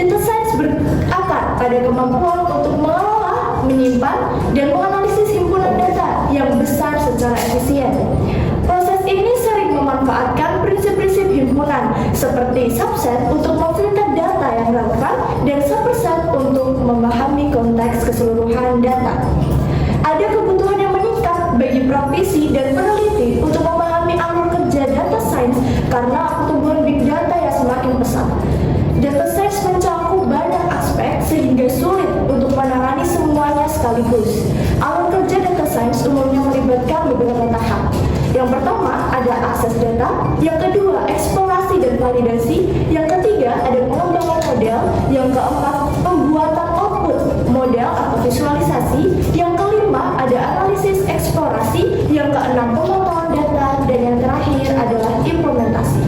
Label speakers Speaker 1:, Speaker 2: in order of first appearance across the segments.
Speaker 1: Data science berakar pada kemampuan untuk mengelola, menyimpan, dan menganalisis himpunan data yang besar secara efisien. Proses ini sering memanfaatkan prinsip-prinsip himpunan seperti subset untuk memfilter data yang relevan dan subset untuk memahami konteks keseluruhan data. Ada kebutuhan yang meningkat bagi praktisi dan peneliti untuk memahami alur kerja data science karena pertumbuhan big data yang semakin pesat. Data science mencakup banyak aspek sehingga sulit untuk menangani semuanya sekaligus. Alur kerja data science umumnya melibatkan beberapa tahap. Yang pertama ada akses data, yang kedua eksplorasi dan validasi, yang ketiga ada pengembangan model, yang keempat pembuatan output model atau visualisasi, yang kelima ada analisis eksplorasi, yang keenam pemotongan data, dan yang terakhir adalah implementasi.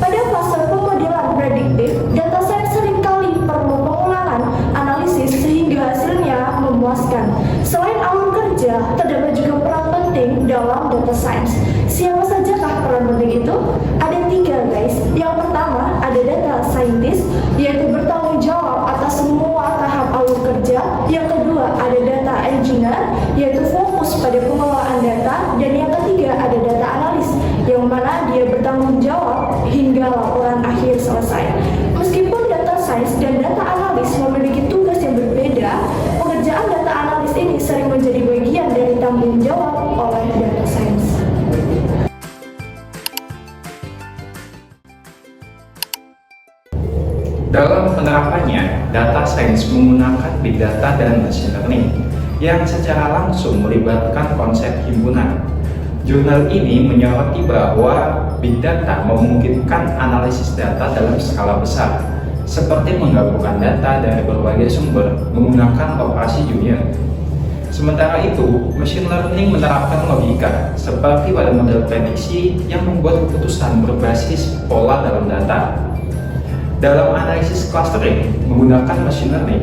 Speaker 1: Pada fase pemodelan prediktif, data science seringkali perlu pengulangan analisis sehingga hasilnya memuaskan. Selain alur kerja, terdapat juga peran penting dalam data science. Siapa sajakah peran penting itu? Ada 3 guys. Yang pertama ada data scientist, yaitu bertanggung jawab atas semua tahap alur kerja. Yang kedua ada data engineer, yaitu fokus pada pengelolaan data. Dan yang ketiga ada data analis, yang mana dia bertanggung jawab hingga laporan akhir selesai. Meskipun data science dan data analis memiliki tugas yang berbeda, pekerjaan data analis ini sering menjadi bagian dari tanggung jawab oleh data science.
Speaker 2: Dalam penerapannya, data science menggunakan big data dan machine learning yang secara langsung melibatkan konsep himpunan. Jurnal ini menyoroti bahwa big data memungkinkan analisis data dalam skala besar, seperti menggabungkan data dari berbagai sumber menggunakan operasi Union. Sementara itu, machine learning menerapkan logika, seperti pada model prediksi yang membuat keputusan berbasis pola dalam data. Dalam analisis clustering menggunakan machine learning,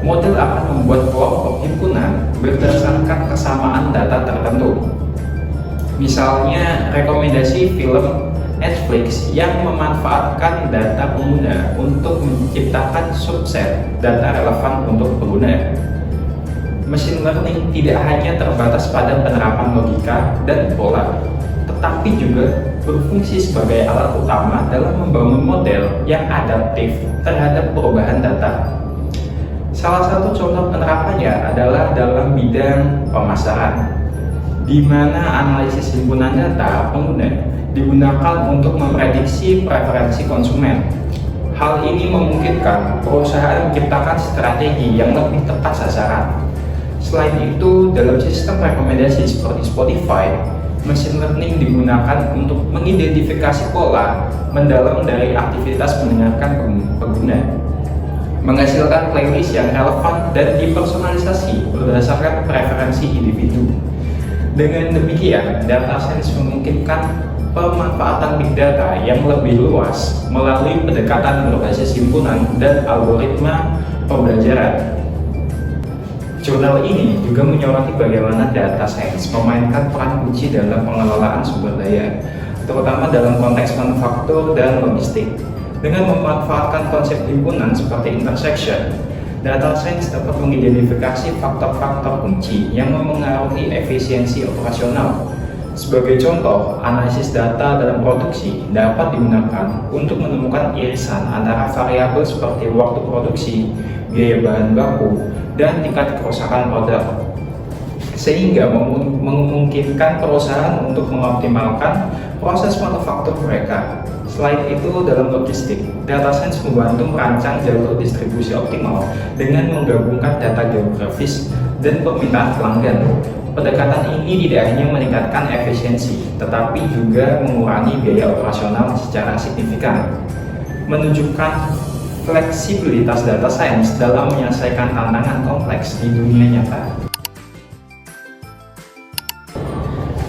Speaker 2: model akan membuat kelompok himpunan berdasarkan kesamaan data tertentu. Misalnya, rekomendasi film Netflix yang memanfaatkan data pengguna untuk menciptakan subset data relevan untuk pengguna. Machine learning tidak hanya terbatas pada penerapan logika dan pola, tetapi juga berfungsi sebagai alat utama dalam membangun model yang adaptif terhadap perubahan data. Salah satu contoh penerapannya adalah dalam bidang pemasaran, di mana analisis himpunan data pengguna digunakan untuk memprediksi preferensi konsumen. Hal ini memungkinkan perusahaan menciptakan strategi yang lebih tepat sasaran. Selain itu, dalam sistem rekomendasi seperti Spotify, machine learning digunakan untuk mengidentifikasi pola mendalam dari aktivitas mendengarkan pengguna, menghasilkan playlist yang relevan dan dipersonalisasi berdasarkan preferensi individu. Dengan demikian, data science memungkinkan pemanfaatan big data yang lebih luas melalui pendekatan berbasis himpunan dan algoritma pembelajaran. Jurnal ini juga menyoroti bagaimana data science memainkan peran kunci dalam pengelolaan sumber daya, terutama dalam konteks manufaktur dan logistik. Dengan memanfaatkan konsep himpunan seperti intersection, data science dapat mengidentifikasi faktor-faktor kunci yang memengaruhi efisiensi operasional. Sebagai contoh, analisis data dalam produksi dapat digunakan untuk menemukan irisan antara variabel seperti waktu produksi, biaya bahan baku, dan tingkat kerusakan produk, sehingga memungkinkan perusahaan untuk mengoptimalkan proses manufaktur mereka. Selain itu, dalam logistik, data science membantu merancang jalur distribusi optimal dengan menggabungkan data geografis dan permintaan pelanggan. Pendekatan ini tidak hanya meningkatkan efisiensi, tetapi juga mengurangi biaya operasional secara signifikan, menunjukkan fleksibilitas data science dalam menyelesaikan tantangan kompleks di dunia nyata.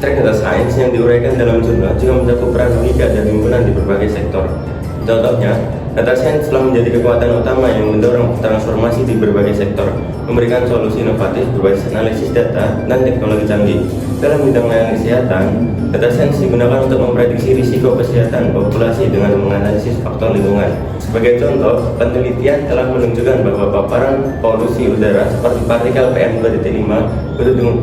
Speaker 3: Tren data science yang diuraikan dalam jurnal juga mencakup peran logika dan himpunan di berbagai sektor. Contohnya, Data science telah menjadi kekuatan utama yang mendorong transformasi di berbagai sektor, memberikan solusi inovatif berbasis analisis data dan teknologi canggih. Dalam bidang layanan kesehatan, data science digunakan untuk memprediksi risiko kesehatan populasi dengan menganalisis faktor lingkungan. Sebagai contoh, penelitian telah menunjukkan bahwa paparan polusi udara seperti partikel PM2.5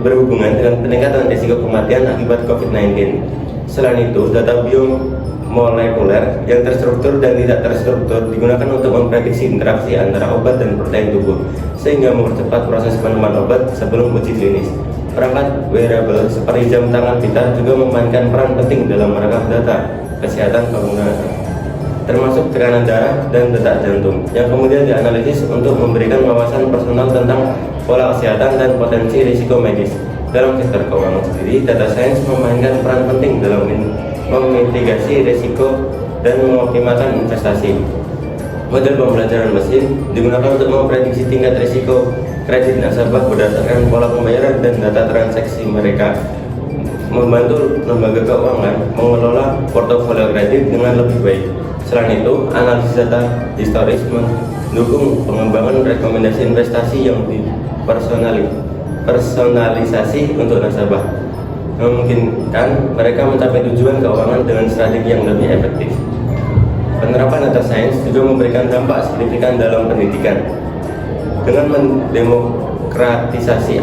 Speaker 3: berhubungan dengan peningkatan risiko kematian akibat COVID-19. Selain itu, data biomolekuler yang terstruktur dan tidak terstruktur digunakan untuk memprediksi interaksi antara obat dan protein tubuh, sehingga mempercepat proses penemuan obat sebelum uji klinis. Perangkat wearable seperti jam tangan pintar juga memainkan peran penting dalam merekam data kesehatan pengguna, termasuk tekanan darah dan detak jantung, yang kemudian dianalisis untuk memberikan wawasan personal tentang pola kesehatan dan potensi risiko medis. Dalam sektor keuangan sendiri, data science memainkan peran penting dalam memitigasi risiko dan mengoptimalkan investasi. Model pembelajaran mesin digunakan untuk memprediksi tingkat risiko kredit nasabah berdasarkan pola pembayaran dan data transaksi mereka, membantu lembaga keuangan mengelola portofolio kredit dengan lebih baik. Selain itu, analisis data historis mendukung pengembangan rekomendasi investasi yang personalisasi untuk nasabah, memungkinkan mereka mencapai tujuan keuangan dengan strategi yang lebih efektif. Penerapan data science juga memberikan dampak signifikan dalam pendidikan. Dengan mendemokratisasi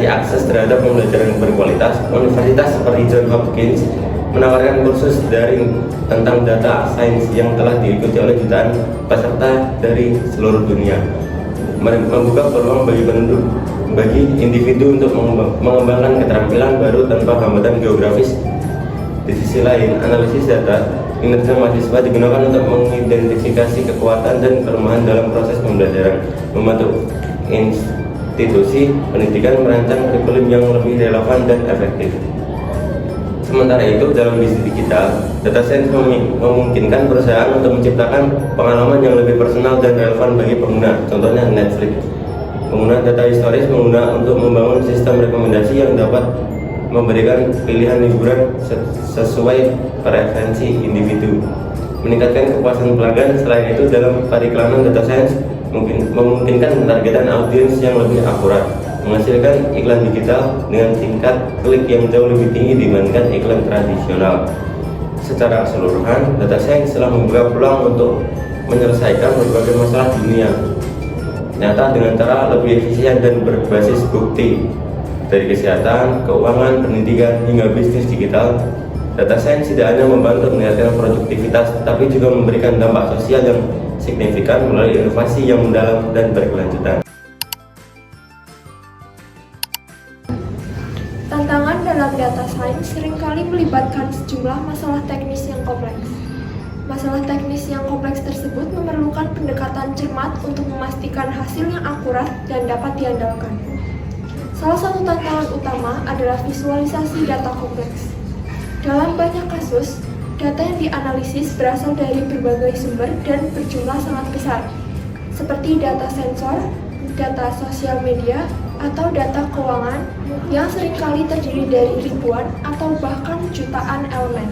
Speaker 3: akses terhadap pembelajaran berkualitas, universitas seperti Johns Hopkins menawarkan kursus daring tentang data science yang telah diikuti oleh jutaan peserta dari seluruh dunia, membuka peluang bagi individu untuk mengembangkan keterampilan baru tanpa hambatan geografis. Di sisi lain, analisis data kinerja mahasiswa digunakan untuk mengidentifikasi kekuatan dan kelemahan dalam proses pembelajaran, membantu institusi pendidikan merancang kurikulum yang lebih relevan dan efektif. Sementara itu, dalam bisnis digital, data science memungkinkan perusahaan untuk menciptakan pengalaman yang lebih personal dan relevan bagi pengguna. Contohnya Netflix menggunakan data historis untuk membangun sistem rekomendasi yang dapat memberikan pilihan liburan sesuai preferensi individu, meningkatkan kepuasan pelanggan. Selain itu, dalam periklanan, data science memungkinkan pentargetan audiens yang lebih akurat, menghasilkan iklan digital dengan tingkat klik yang jauh lebih tinggi dibandingkan iklan tradisional. Secara keseluruhan, data science telah membuka peluang untuk menyelesaikan berbagai masalah dunia nyata dengan cara lebih efisien dan berbasis bukti. Dari kesehatan, keuangan, pendidikan, hingga bisnis digital, data science tidak hanya membantu meningkatkan produktivitas, tapi juga memberikan dampak sosial yang signifikan melalui inovasi yang mendalam dan berkelanjutan.
Speaker 1: Tantangan dalam data science seringkali melibatkan sejumlah masalah teknis yang kompleks. Masalah teknis yang kompleks tersebut memerlukan pendekatan cermat untuk memastikan hasil yang akurat dan dapat diandalkan. Salah satu tantangan utama adalah visualisasi data kompleks. Dalam banyak kasus, data yang dianalisis berasal dari berbagai sumber dan berjumlah sangat besar, seperti data sensor, data sosial media, atau data keuangan yang seringkali terdiri dari ribuan atau bahkan jutaan elemen.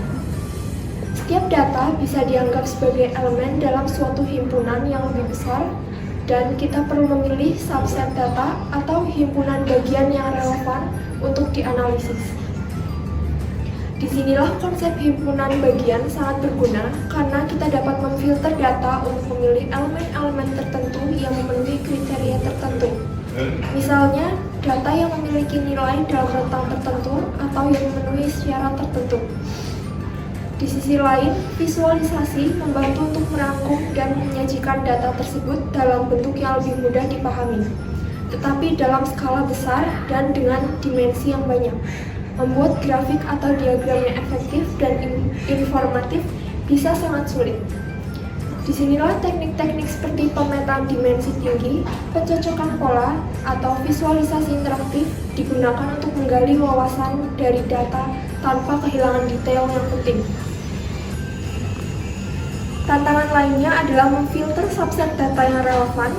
Speaker 1: Setiap data bisa dianggap sebagai elemen dalam suatu himpunan yang lebih besar, dan kita perlu memilih subset data atau himpunan bagian yang relevan untuk dianalisis. Disinilah konsep himpunan bagian sangat berguna karena kita dapat memfilter data untuk memilih elemen-elemen tertentu yang memenuhi kriteria tertentu. Misalnya, data yang memiliki nilai dalam rentang tertentu atau yang memenuhi syarat tertentu. Di sisi lain, visualisasi membantu untuk merangkum dan menyajikan data tersebut dalam bentuk yang lebih mudah dipahami, tetapi dalam skala besar dan dengan dimensi yang banyak. Membuat grafik atau diagram yang efektif dan informatif bisa sangat sulit. Disinilah teknik-teknik seperti pemetaan dimensi tinggi, pencocokan pola, atau visualisasi interaktif digunakan untuk menggali wawasan dari data tanpa kehilangan detail yang penting. Tantangan lainnya adalah memfilter subset data yang relevan,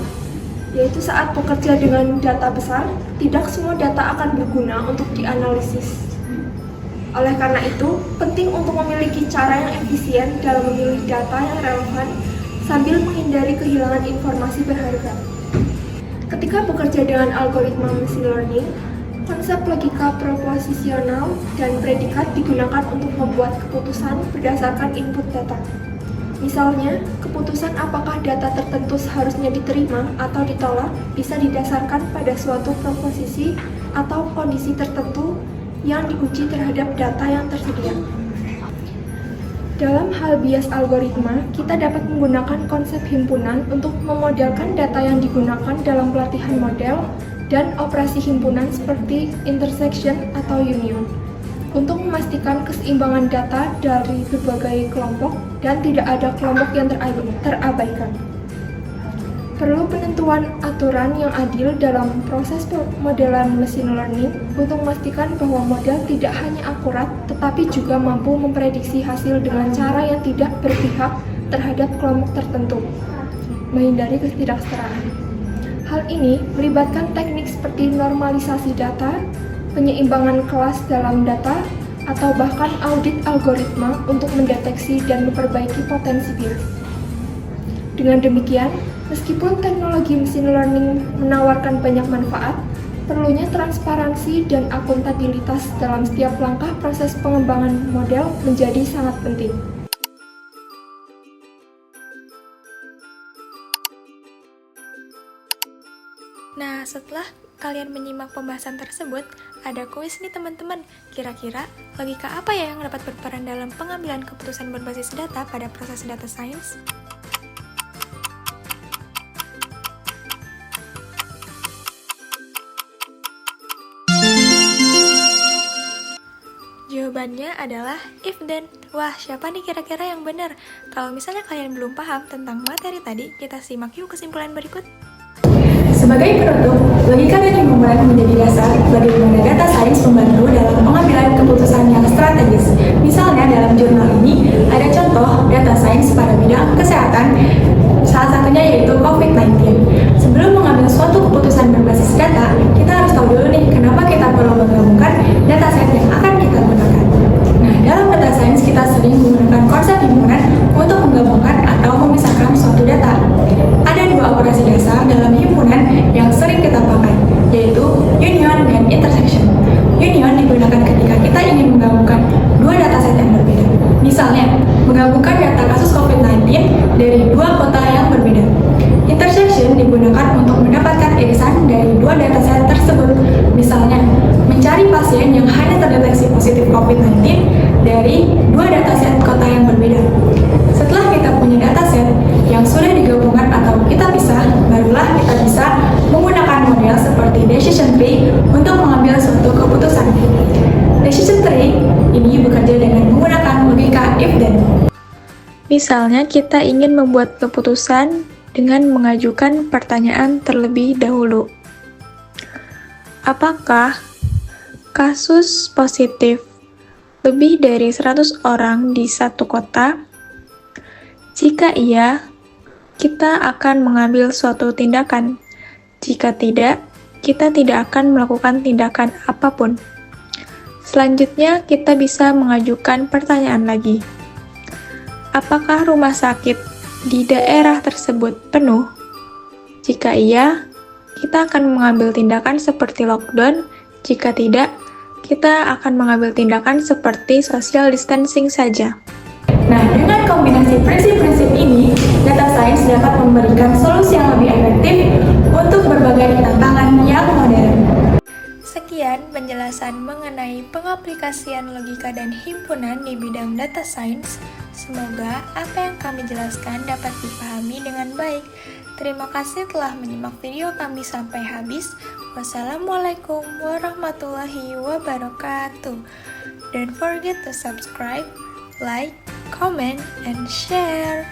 Speaker 1: yaitu saat bekerja dengan data besar, tidak semua data akan berguna untuk dianalisis. Oleh karena itu, penting untuk memiliki cara yang efisien dalam memilih data yang relevan sambil menghindari kehilangan informasi berharga. Ketika bekerja dengan algoritma machine learning, konsep logika proposisional dan predikat digunakan untuk membuat keputusan berdasarkan input data. Misalnya, keputusan apakah data tertentu seharusnya diterima atau ditolak bisa didasarkan pada suatu proposisi atau kondisi tertentu yang diuji terhadap data yang tersedia. Dalam hal bias algoritma, kita dapat menggunakan konsep himpunan untuk memodelkan data yang digunakan dalam pelatihan model dan operasi himpunan seperti intersection atau union untuk memastikan keseimbangan data dari berbagai kelompok dan tidak ada kelompok yang terabaikan. Perlu penentuan aturan yang adil dalam proses pemodelan machine learning untuk memastikan bahwa model tidak hanya akurat, tetapi juga mampu memprediksi hasil dengan cara yang tidak berpihak terhadap kelompok tertentu, menghindari ketidaksetaraan. Hal ini melibatkan teknik seperti normalisasi data, penyeimbangan kelas dalam data, atau bahkan audit algoritma untuk mendeteksi dan memperbaiki potensi bias. Dengan demikian, meskipun teknologi machine learning menawarkan banyak manfaat, perlunya transparansi dan akuntabilitas dalam setiap langkah proses pengembangan model menjadi sangat penting.
Speaker 4: Nah, setelah kalian menyimak pembahasan tersebut, ada kuis nih teman-teman. Kira-kira logika apa ya yang dapat berperan dalam pengambilan keputusan berbasis data pada proses data science? Jawabannya adalah if then. Wah, siapa nih kira-kira yang benar? Kalau misalnya kalian belum paham tentang materi tadi, kita simak yuk kesimpulan berikut.
Speaker 1: Sebagai penutup, logika dan himpunan menjadi dasar bagaimana data sains membantu dalam pengambilan keputusan yang strategis. Misalnya dalam jurnal ini ada contoh data sains pada bidang kesehatan, salah satunya yaitu COVID-19. Sebelum mengambil suatu keputusan berbasis data, kita harus tahu dulu nih kenapa kita perlu menggabungkan data set yang akan kita gunakan. Nah, dalam data sains kita sering menggunakan konsep himpunan untuk menggabungkan atau memisahkan suatu data. Ada dua operasi dasar dalam himpunan yang sering kita pakai, yaitu union dan intersection. Union digunakan ketika kita ingin menggabungkan dua dataset yang berbeda. Misalnya, menggabungkan data kasus COVID-19 dari dua kota yang berbeda. Intersection digunakan untuk mendapatkan irisan dari dua dataset tersebut. Misalnya, mencari pasien yang hanya terdeteksi positif COVID-19 dari dua dataset kota yang berbeda. Setelah kita punya dataset yang sudah digabungkan atau kita pisah, barulah kita bisa menggunakan model seperti decision tree untuk mengambil suatu keputusan. Decision tree ini bekerja dengan menggunakan logika if then.
Speaker 4: Misalnya kita ingin membuat keputusan dengan mengajukan pertanyaan terlebih dahulu. Apakah kasus positif lebih dari 100 orang di satu kota? Jika iya, kita akan mengambil suatu tindakan. Jika tidak, kita tidak akan melakukan tindakan apapun. Selanjutnya, kita bisa mengajukan pertanyaan lagi. Apakah rumah sakit di daerah tersebut penuh? Jika iya, kita akan mengambil tindakan seperti lockdown. Jika tidak, kita akan mengambil tindakan seperti social distancing saja.
Speaker 1: Nah, dengan kombinasi prinsip-prinsip ini, data science dapat memberikan solusi yang lebih efektif untuk berbagai tantangan yang modern.
Speaker 4: Sekian penjelasan mengenai pengaplikasian logika dan himpunan di bidang data science. Semoga apa yang kami jelaskan dapat dipahami dengan baik. Terima kasih telah menyimak video kami sampai habis. Wassalamualaikum warahmatullahi wabarakatuh. Don't forget to subscribe, like, comment, and share.